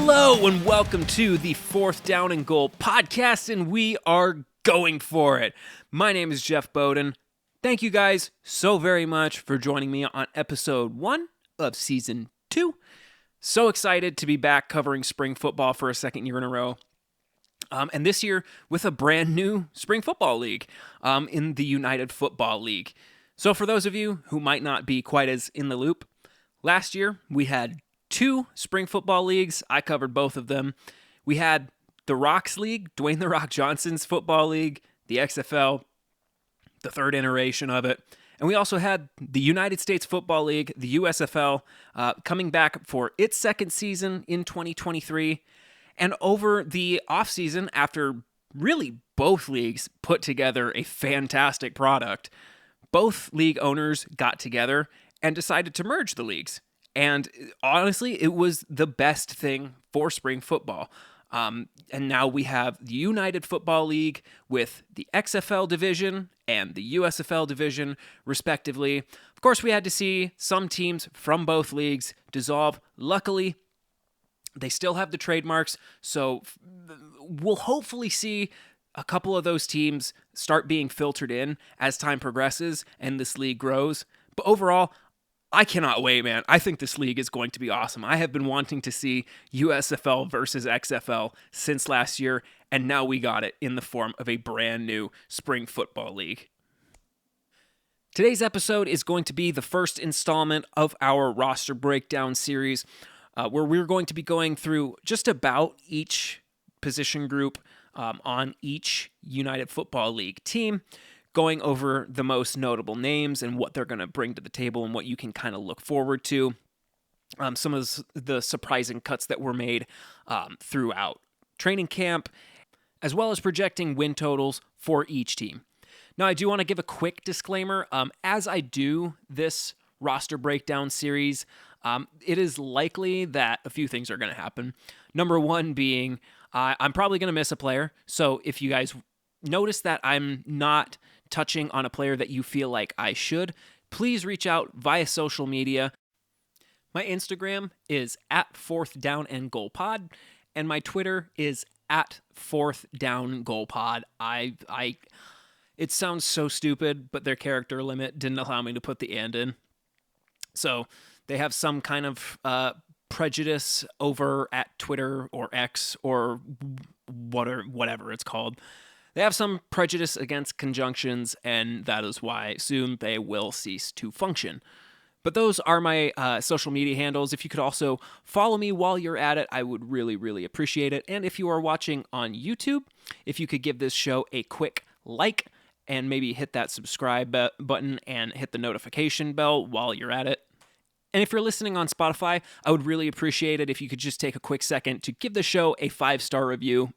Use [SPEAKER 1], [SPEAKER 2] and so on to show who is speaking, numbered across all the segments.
[SPEAKER 1] Hello and welcome to the Fourth Down and Goal podcast, and we are going for it. My name is Jeff Bowden. Thank you guys so very much for joining me on episode 1 of season 2. So excited to be back covering spring football for a second year in a row. And this year with a brand new spring football league in the United Football League. So for those of you who might not be quite as in the loop, last year we had 2 spring football leagues. I covered both of them. We had the Rocks League, Dwayne "The Rock" Johnson's football league, the XFL, the third iteration of it. And we also had the United States Football League, the USFL, coming back for its second season in 2023. And over the offseason, after really both leagues put together a fantastic product, both league owners got together and decided to merge the leagues. And honestly, it was the best thing for spring football. And now we have the United Football League with the XFL division and the USFL division, respectively. Of course, we had to see some teams from both leagues dissolve. Luckily, they still have the trademarks, so we'll hopefully see a couple of those teams start being filtered in as time progresses and this league grows. But overall, I cannot wait, man. I think this league is going to be awesome. I have been wanting to see USFL versus XFL since last year, and now we got it in the form of a brand new spring football league. Today's episode is going to be the first installment of our roster breakdown series, where we're going to be going through just about each position group on each United Football League team, going over the most notable names and what they're going to bring to the table and what you can kind of look forward to. Some of the surprising cuts that were made throughout training camp, as well as projecting win totals for each team. Now, I do want to give a quick disclaimer. As I do this roster breakdown series, it is likely that a few things are going to happen. Number one being, I'm probably going to miss a player. So if you guys notice that I'm not touching on a player that you feel like I should, please reach out via social media. My Instagram is at Fourth Down and Goal Pod, and my Twitter is at Fourth Down Goal Pod. It sounds so stupid, but their character limit didn't allow me to put the and in. So they have some kind of prejudice over at Twitter or X or whatever it's called. They have some prejudice against conjunctions, and that is why soon they will cease to function. But those are my social media handles. If you could also follow me while you're at it, I would really, really appreciate it. And if you are watching on YouTube, if you could give this show a quick like and maybe hit that subscribe button and hit the notification bell while you're at it. And if you're listening on Spotify, I would really appreciate it if you could just take a quick second to give the show a 5-star review.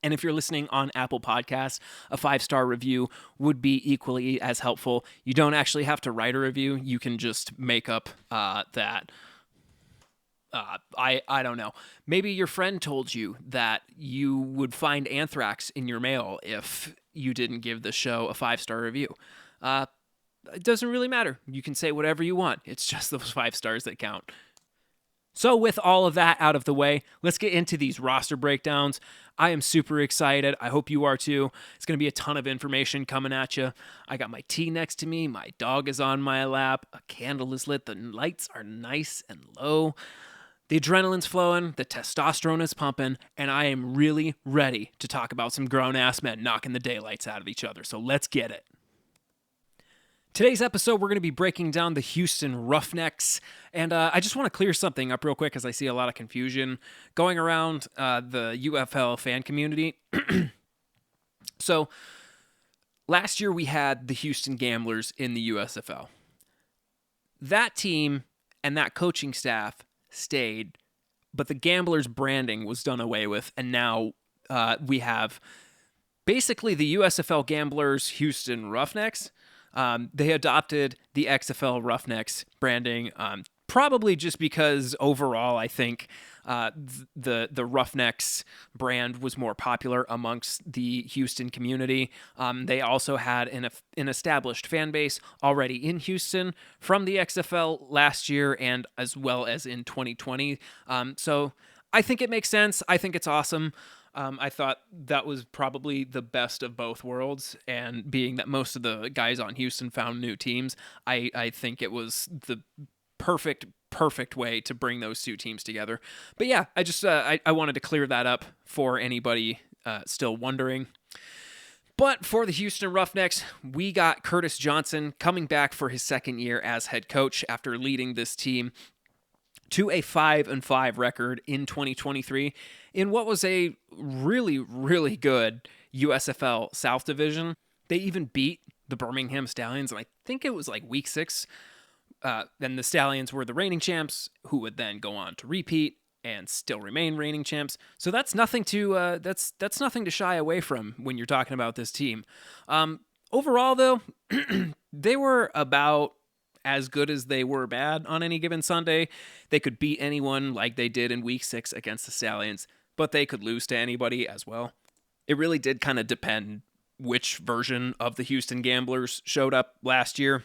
[SPEAKER 1] And if you're listening on Apple Podcasts, a 5-star review would be equally as helpful. You don't actually have to write a review. You can just make up that. I don't know. Maybe your friend told you that you would find anthrax in your mail if you didn't give the show a 5-star review. It doesn't really matter. You can say whatever you want. It's just those 5 stars that count. So with all of that out of the way, let's get into these roster breakdowns. I am super excited. I hope you are too. It's going to be a ton of information coming at you. I got my tea next to me. My dog is on my lap. A candle is lit. The lights are nice and low. The adrenaline's flowing. The testosterone is pumping. And I am really ready to talk about some grown-ass men knocking the daylights out of each other. So let's get it. Today's episode, we're going to be breaking down the Houston Roughnecks, and I just want to clear something up real quick as I see a lot of confusion going around the UFL fan community. So, last year we had the Houston Gamblers in the USFL. That team and that coaching staff stayed, but the Gamblers branding was done away with, and now we have basically the USFL Gamblers Houston Roughnecks. They adopted the XFL Roughnecks branding Probably just because overall, I think the Roughnecks brand was more popular amongst the Houston community. They also had an established fan base already in Houston from the XFL last year and as well as in 2020. So I think it makes sense. I think it's awesome. I thought that was probably the best of both worlds, and being that most of the guys on Houston found new teams, I think it was the perfect way to bring those two teams together. But yeah, I wanted to clear that up for anybody still wondering. But for the Houston Roughnecks, we got Curtis Johnson coming back for his second year as head coach after leading this team to a 5-5 record in 2023 in what was a really, really good USFL South Division. They even beat the Birmingham Stallions, and I think it was like week 6. Then the Stallions were the reigning champs, who would then go on to repeat and still remain reigning champs. So that's nothing to that's nothing to shy away from when you're talking about this team. Overall, though, they were about as good as they were bad on any given Sunday. They could beat anyone like they did in week 6 against the Stallions, but they could lose to anybody as well. It really did kind of depend which version of the Houston Gamblers showed up last year.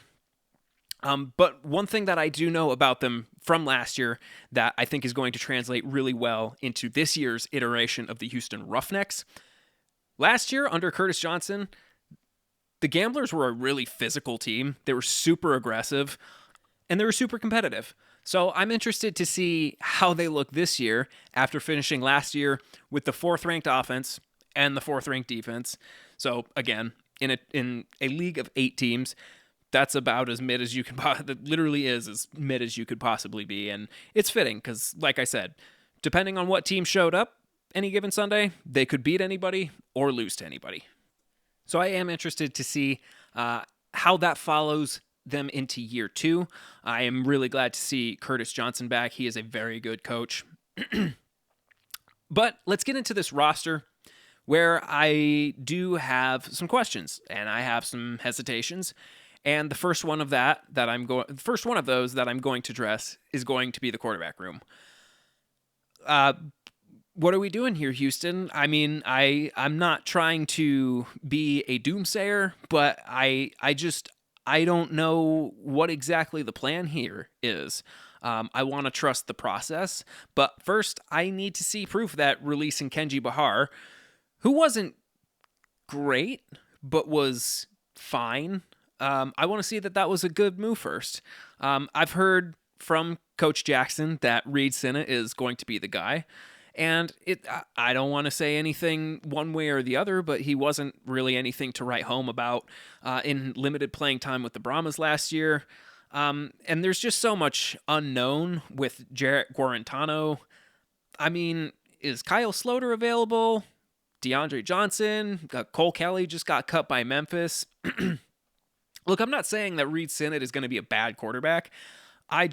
[SPEAKER 1] But one thing that I do know about them from last year that I think is going to translate really well into this year's iteration of the Houston Roughnecks. Last year, under Curtis Johnson, the Gamblers were a really physical team. They were super aggressive, and they were super competitive. So I'm interested to see how they look this year after finishing last year with the 4th-ranked offense and the 4th-ranked defense. So again, in a league of 8 teams, that's about as mid as you can, that literally is as mid as you could possibly be. And it's fitting because, like I said, depending on what team showed up any given Sunday, they could beat anybody or lose to anybody. So I am interested to see how that follows them into year 2. I am really glad to see Curtis Johnson back. He is a very good coach. But let's get into this roster where I do have some questions and I have some hesitations. And the first one of those that I'm going to address is going to be the quarterback room. What are we doing here, Houston? I mean, I'm not trying to be a doomsayer, but I don't know what exactly the plan here is. I want to trust the process, but first I need to see proof that releasing Kenji Bahar, who wasn't great, but was fine, I want to see that was a good move first. I've heard from Coach Jackson that Reed Sinnott is going to be the guy. And I don't want to say anything one way or the other, but he wasn't really anything to write home about in limited playing time with the Brahmas last year. And there's just so much unknown with Jarrett Guarantano. I mean, is Kyle Sloter available? DeAndre Johnson? Cole Kelly just got cut by Memphis. Look, I'm not saying that Reed Sinnott is going to be a bad quarterback. I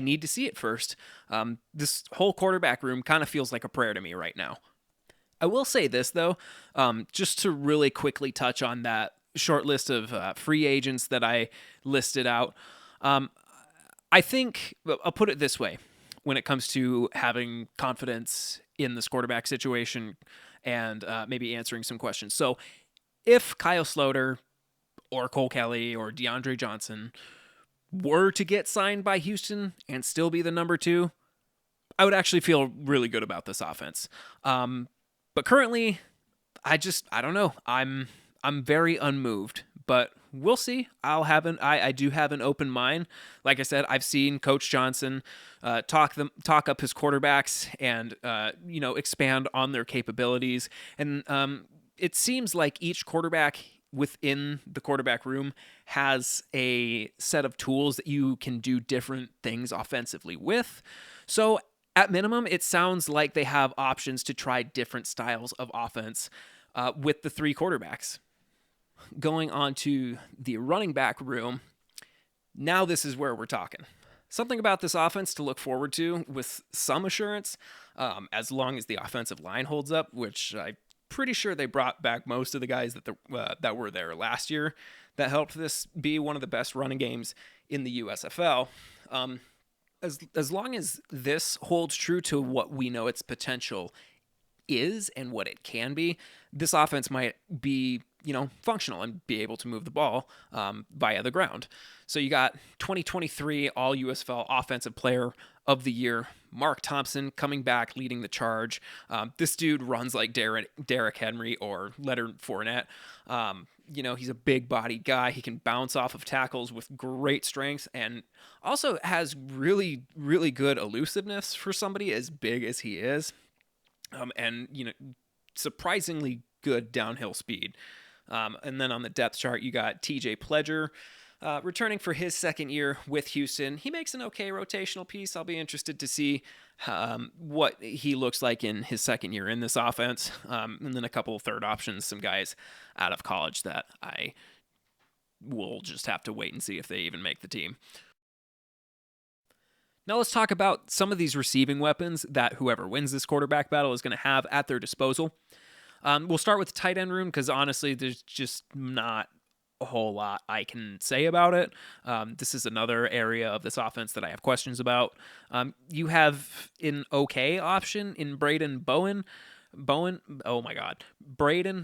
[SPEAKER 1] need to see it first. This whole quarterback room kind of feels like a prayer to me right now. I will say this, though, just to really quickly touch on that short list of free agents that I listed out. I think, I'll put it this way, when it comes to having confidence in this quarterback situation and maybe answering some questions. So if Kyle Sloter or Cole Kelly or DeAndre Johnson were to get signed by Houston and still be the number 2, I would actually feel really good about this offense. But currently, I don't know. I'm very unmoved, but we'll see. I do have an open mind. Like I said, I've seen Coach Johnson talk up his quarterbacks and expand on their capabilities. And it seems like each quarterback within the quarterback room has a set of tools that you can do different things offensively with. So at minimum, it sounds like they have options to try different styles of offense with the 3 quarterbacks. Going on to the running back room, now this is where we're talking. Something about this offense to look forward to with some assurance, as long as the offensive line holds up, which I pretty sure they brought back most of the guys that were there last year that helped this be one of the best running games in the USFL. As long as this holds true to what we know its potential is and what it can be, this offense might be, functional and be able to move the ball via the ground. So you got 2023 All USFL Offensive Player of the Year, Mark Thompson, coming back, leading the charge. This dude runs like Derrick Henry or Leonard Fournette. He's a big-bodied guy. He can bounce off of tackles with great strength and also has really, really good elusiveness for somebody as big as he is. Surprisingly good downhill speed. And then on the depth chart, you got TJ Pledger returning for his second year with Houston. He makes an okay rotational piece. I'll be interested to see what he looks like in his second year in this offense. And then a couple of third options, some guys out of college that I will just have to wait and see if they even make the team. Now let's talk about some of these receiving weapons that whoever wins this quarterback battle is going to have at their disposal. We'll start with the tight end room because honestly, there's just not a whole lot I can say about it. This is another area of this offense that I have questions about. You have an okay option in Braden Bowman. Braden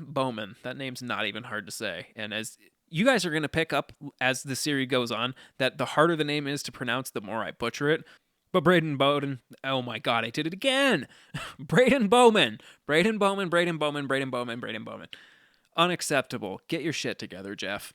[SPEAKER 1] Bowman. That name's not even hard to say. And as you guys are going to pick up as the series goes on, that the harder the name is to pronounce, the more I butcher it. But Braden Bowden, oh my God, I did it again. Braden Bowman. Unacceptable. Get your shit together, Jeff.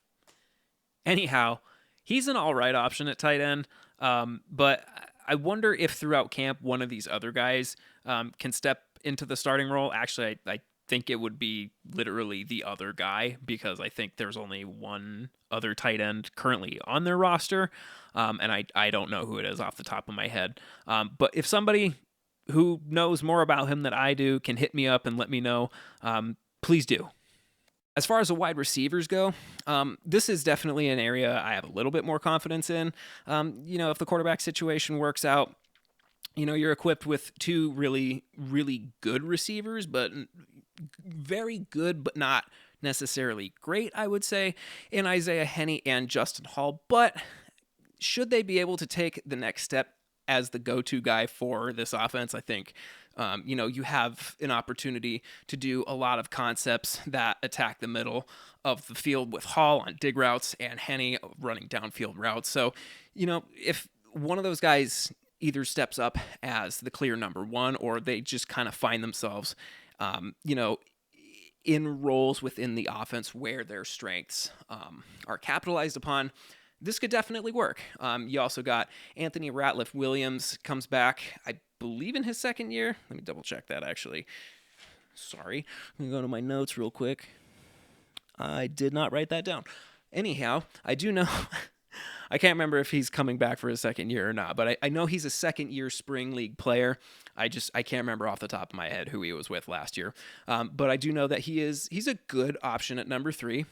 [SPEAKER 1] Anyhow, he's an all right option at tight end, but I wonder if throughout camp one of these other guys can step into the starting role. Actually, I think it would be literally the other guy because I think there's only one other tight end currently on their roster, and I don't know who it is off the top of my head. But if somebody who knows more about him than I do can hit me up and let me know, please do. As far as the wide receivers go, this is definitely an area I have a little bit more confidence in. If the quarterback situation works out, you're equipped with two really, really good receivers, but very good, but not necessarily great, I would say, in Isaiah Henney and Justin Hall. But should they be able to take the next step as the go-to guy for this offense, I think, you have an opportunity to do a lot of concepts that attack the middle of the field with Hall on dig routes and Henney running downfield routes. So, if one of those guys either steps up as the clear number one or they just kind of find themselves, in roles within the offense where their strengths are capitalized upon, this could definitely work. You also got Anthony Ratliff-Williams comes back, I believe, in his second year. Let me double check that, actually. Sorry. I'm going to go to my notes real quick. I did not write that down. Anyhow, I do know... I can't remember if he's coming back for his second year or not, but I know he's a second-year spring league player. I can't remember off the top of my head who he was with last year. But I do know that he's a good option at number 3.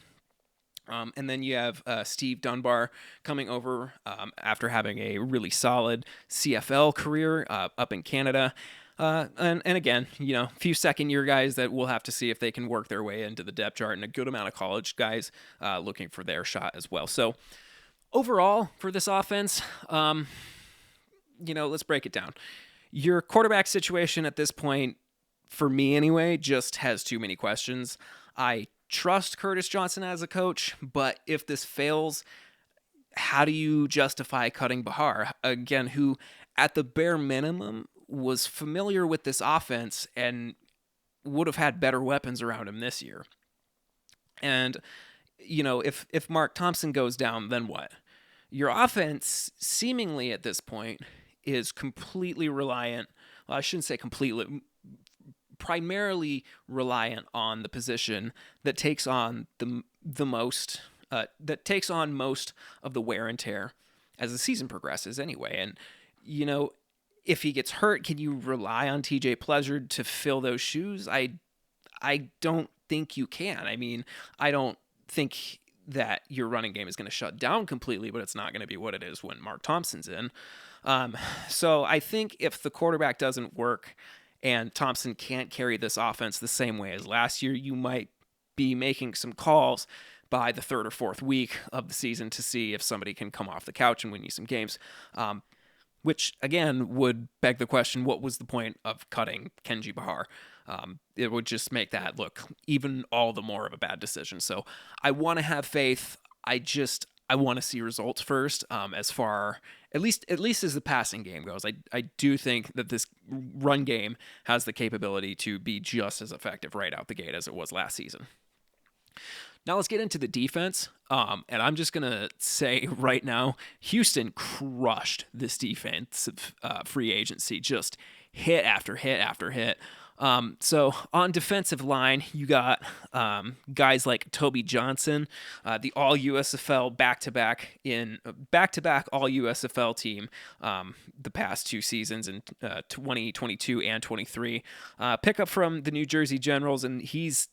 [SPEAKER 1] And then you have Steve Dunbar coming over after having a really solid CFL career up in Canada. And again, a few second-year guys that we'll have to see if they can work their way into the depth chart, and a good amount of college guys looking for their shot as well. So overall, for this offense, let's break it down. Your quarterback situation at this point, for me anyway, just has too many questions. I trust Curtis Johnson as a coach, but if this fails, how do you justify cutting Bahar? Again, who at the bare minimum was familiar with this offense and would have had better weapons around him this year. And, if Mark Thompson goes down, then what? Your offense, seemingly at this point, is completely reliant. Well, I shouldn't say completely. Primarily reliant on the position that takes on the most of the wear and tear as the season progresses anyway. And if he gets hurt, can you rely on TJ Pledger to fill those shoes? I don't think you can. I mean, I don't think that your running game is going to shut down completely, but it's not going to be what it is when Mark Thompson's in. So I think if the quarterback doesn't work and Thompson can't carry this offense the same way as last year, you might be making some calls by the third or fourth week of the season to see if somebody can come off the couch and win you some games. Which, again, would beg the question, what was the point of cutting Kenji Bahar? It would just make that look even all the more of a bad decision. So I want to have faith. I want to see results first. At least as the passing game goes, I do think that this run game has the capability to be just as effective right out the gate as it was last season. Now let's get into the defense, and I'm just going to say right now, Houston crushed this defensive free agency, just hit after hit after hit. So on defensive line, you got guys like Toby Johnson, the All-USFL back-to-back All-USFL team the past 2 seasons in 2022 and 23. Pickup from the New Jersey Generals, and he's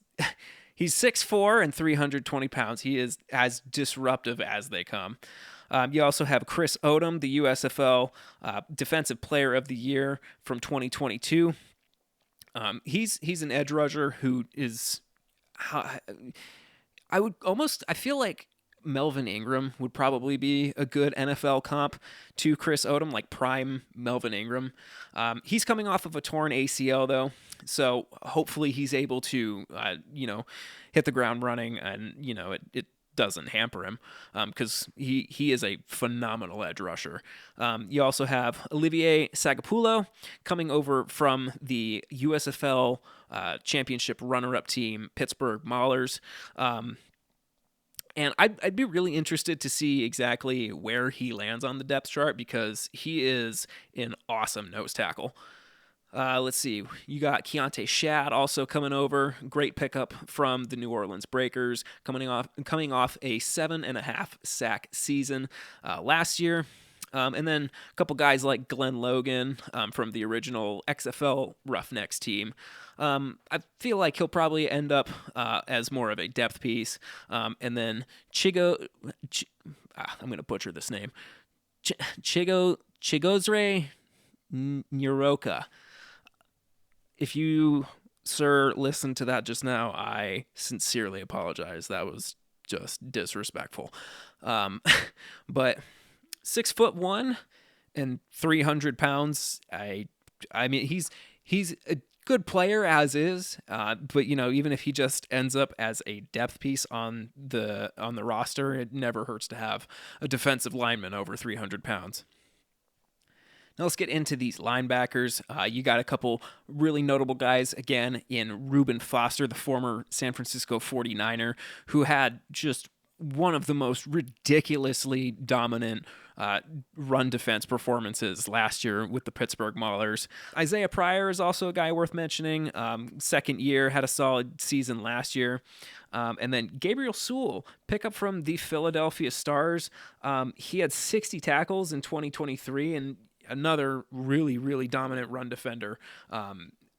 [SPEAKER 1] 6'4" and 320 pounds. He is as disruptive as they come. You also have Chris Odom, the USFL Defensive Player of the Year from 2022. He's an edge rusher who is... I feel like Melvin Ingram would probably be a good NFL comp to Chris Odom, like prime Melvin Ingram. He's coming off of a torn ACL, though, so hopefully he's able to, hit the ground running, and, it doesn't hamper him, because he is a phenomenal edge rusher. You also have Olivier Sagapulo coming over from the USFL championship runner-up team, Pittsburgh Maulers. And I'd be really interested to see exactly where he lands on the depth chart, because he is an awesome nose tackle. Let's see. You got Keontae Shad also coming over. Great pickup from the New Orleans Breakers, coming off a 7.5 sack season last year. And then a couple guys like Glenn Logan from the original XFL Roughnecks team. I feel like he'll probably end up as more of a depth piece. And then I'm going to butcher this name. Chigozre Nyoka. If you, sir, listened to that just now, I sincerely apologize. That was just disrespectful. But 6'1" and 300 pounds. I mean, he's a good player as is. But even if he just ends up as a depth piece on the roster, it never hurts to have a defensive lineman over 300 pounds. Now let's get into these linebackers. You got a couple really notable guys, again, in Reuben Foster, the former San Francisco 49er, who had just one of the most ridiculously dominant run defense performances last year with the Pittsburgh Maulers. Isaiah Pryor is also a guy worth mentioning. Second year, had a solid season last year. And then Gabriel Sewell, pickup from the Philadelphia Stars. He had 60 tackles in 2023, and another really, really dominant run defender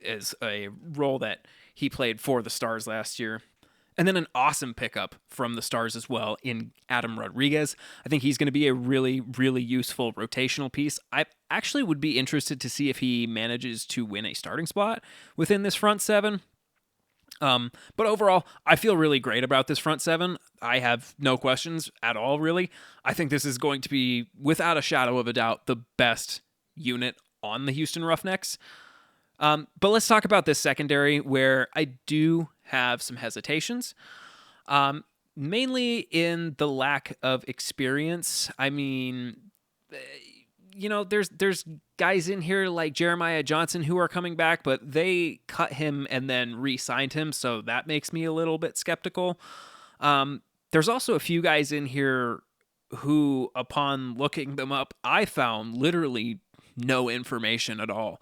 [SPEAKER 1] is a role that he played for the Stars last year. And then an awesome pickup from the Stars as well in Adam Rodriguez. I think he's going to be a really, really useful rotational piece. I actually would be interested to see if he manages to win a starting spot within this front seven. But overall, I feel really great about this front seven. I have no questions at all, really. I think this is going to be, without a shadow of a doubt, the best unit on the Houston Roughnecks. But let's talk about this secondary, where I do have some hesitations. Mainly in the lack of experience. I mean, there's guys in here like Jeremiah Johnson who are coming back, but they cut him and then re-signed him, so that makes me a little bit skeptical. There's also a few guys in here who, upon looking them up, I found literally no information at all.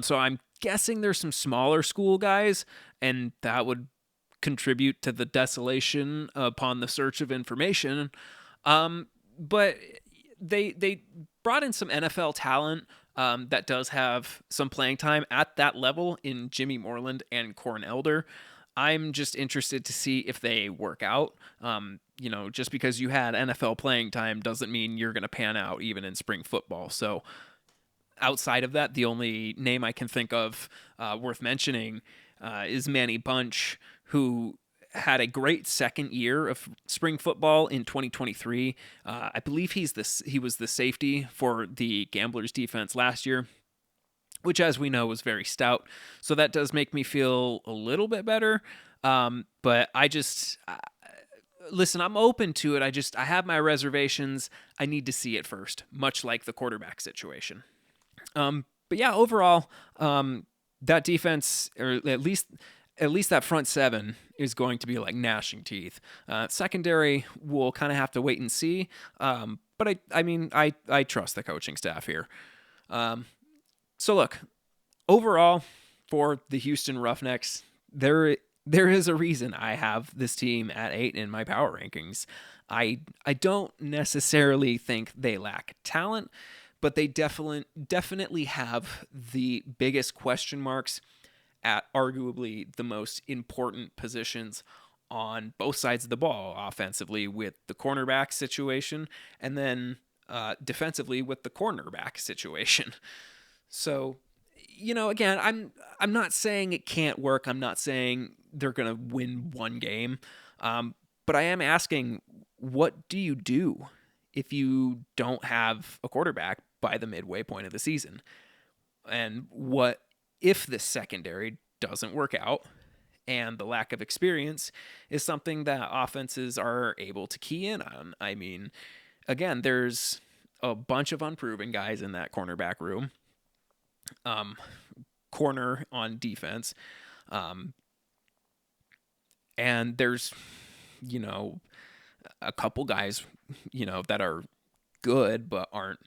[SPEAKER 1] So I'm guessing there's some smaller school guys, and that would contribute to the desolation upon the search of information. But they brought in some NFL talent that does have some playing time at that level in Jimmy Moreland and Corn Elder. I'm just interested to see if they work out. Just because you had NFL playing time doesn't mean you're going to pan out even in spring football. So outside of that, the only name I can think of worth mentioning is Manny Bunch, who had a great second year of spring football in 2023. I believe he was the safety for the Gamblers defense last year, which, as we know, was very stout. So that does make me feel a little bit better. But listen, I'm open to it. I have my reservations. I need to see it first, much like the quarterback situation. But yeah, overall, that defense, or at least that front seven, is going to be like gnashing teeth. Secondary, we'll kind of have to wait and see. But I trust the coaching staff here. So look, overall, for the Houston Roughnecks, there is a reason I have this team at 8 in my power rankings. I don't necessarily think they lack talent, but they definitely have the biggest question marks at arguably the most important positions on both sides of the ball, offensively with the cornerback situation, and then defensively with the cornerback situation. So, again, I'm not saying it can't work. I'm not saying they're going to win one game. But I am asking, what do you do if you don't have a quarterback by the midway point of the season? And what if the secondary doesn't work out and the lack of experience is something that offenses are able to key in on? I mean, again, there's a bunch of unproven guys in that cornerback room. Corner on defense. And there's, a couple guys, that are good, but aren't,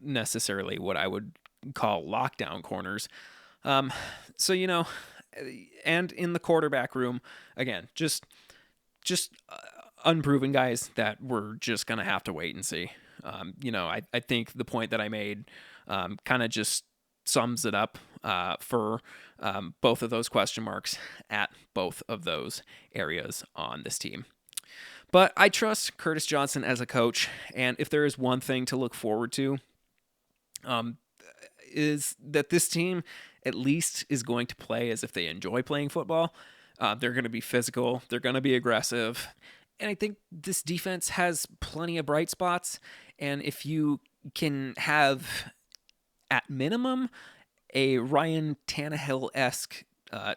[SPEAKER 1] necessarily what I would call lockdown corners. So, and in the quarterback room, again, just unproven guys that we're just going to have to wait and see. I think the point that I made kind of just sums it up for both of those question marks at both of those areas on this team. But I trust Curtis Johnson as a coach, and if there is one thing to look forward to, is that this team at least is going to play as if they enjoy playing football. They're going to be physical. They're going to be aggressive. And I think this defense has plenty of bright spots. And if you can have, at minimum, a Ryan Tannehill-esque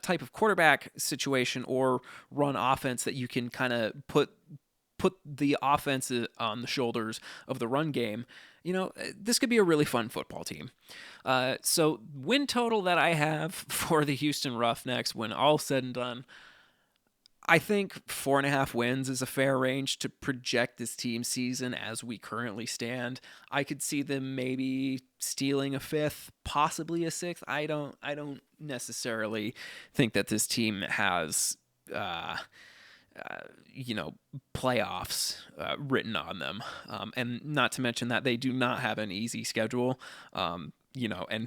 [SPEAKER 1] type of quarterback situation or run offense that you can kind of put the offense on the shoulders of the run game, this could be a really fun football team. So win total that I have for the Houston Roughnecks, when all said and done, I think 4.5 wins is a fair range to project this team season as we currently stand. I could see them maybe stealing a 5th, possibly a 6th. I don't necessarily think that this team has, playoffs written on them. And not to mention that they do not have an easy schedule. And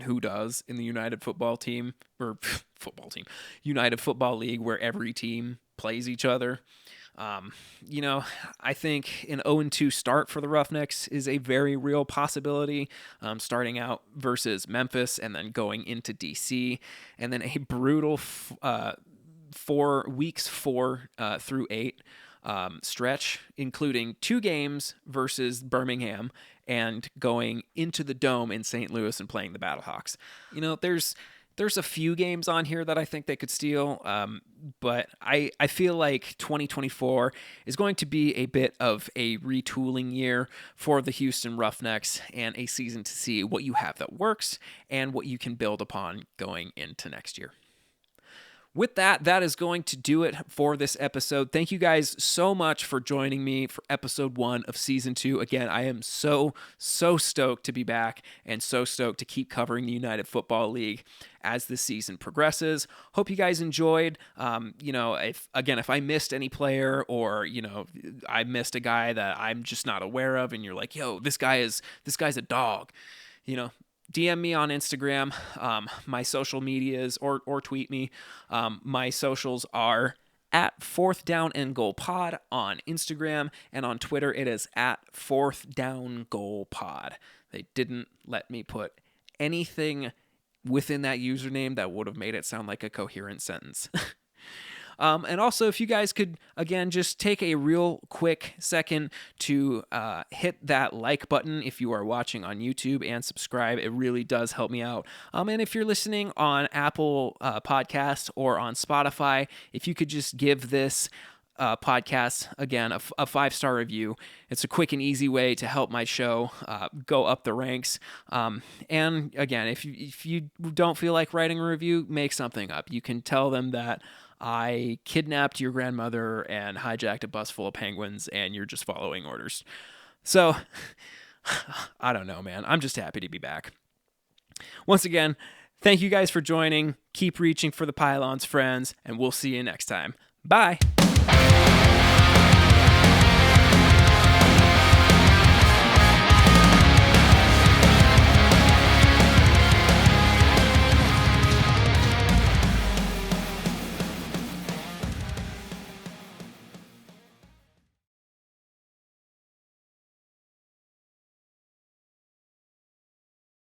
[SPEAKER 1] who does in the United Football Team, or United Football League, where every team plays each other. I think an 0-2 start for the Roughnecks is a very real possibility, starting out versus Memphis and then going into DC, and then a brutal 4 through 8 stretch, including 2 games versus Birmingham and going into the Dome in St. Louis and playing the Battlehawks. There's a few games on here that I think they could steal, but I feel like 2024 is going to be a bit of a retooling year for the Houston Roughnecks, and a season to see what you have that works and what you can build upon going into next year. With that is going to do it for this episode. Thank you guys so much for joining me for episode 1 of season 2. Again, I am so stoked to be back, and so stoked to keep covering the United Football League as the season progresses. Hope you guys enjoyed. If I missed any player, or I missed a guy that I'm just not aware of, and you're like, yo, this guy's a dog, DM me on Instagram, my social medias, or tweet me. My socials are at 4th Down and Goal Pod on Instagram, and on Twitter it is at 4th Down Goal Pod. They didn't let me put anything within that username that would have made it sound like a coherent sentence. And also, if you guys could, again, just take a real quick second to hit that like button if you are watching on YouTube and subscribe. It really does help me out. And if you're listening on Apple Podcasts or on Spotify, if you could just give this podcast, again, a 5-star review. It's a quick and easy way to help my show go up the ranks. And again, if you don't feel like writing a review, make something up. You can tell them that I kidnapped your grandmother and hijacked a bus full of penguins, and you're just following orders. So, I don't know, man. I'm just happy to be back. Once again, thank you guys for joining. Keep reaching for the pylons, friends, and we'll see you next time. Bye.